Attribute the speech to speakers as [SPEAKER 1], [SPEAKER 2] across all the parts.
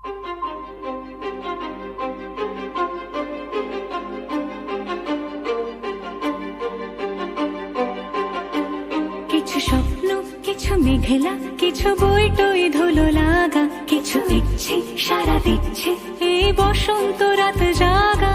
[SPEAKER 1] কিছু স্বপ্ন, কিছু মেঘলা, কিছু বই টই ধুলো লাগা, কিছু ইচ্ছে সারা দিচ্ছে এই বসন্ত রাত জাগা।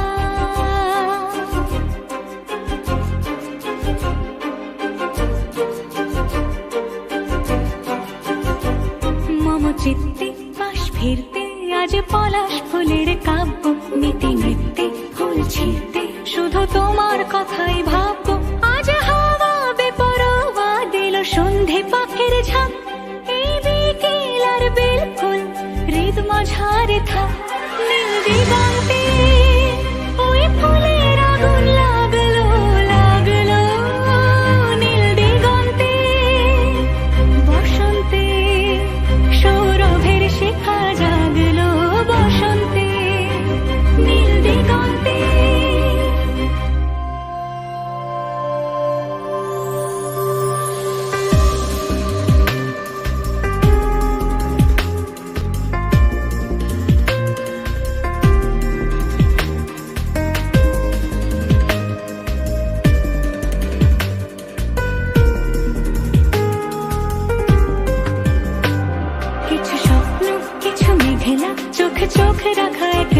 [SPEAKER 1] মম চিত্তে পাশ ফিরতে আজ পলাশ ফুলের কাব্য, নীতি নৃত্যে ফুল ছিঁড়তে শুধু তোমার কথাই ভাববো। আজ হাওয়া বেপরোয়া দিল সন্ধে পাখির ঝাঁক, এই বিকেল আর বিলকুল হৃদ মাঝারে থাক। নীল দিগন্তে ওই ফুলের আগুন লাগলো লাগলো, নীল দিগন্তে বসন্তে সৌরভের শিখা জাগলো, বসন্তে নীল দিগন্তে। কিছু স্বপ্ন, কিছু মেঘলা, চোখে চোখ রাখা এক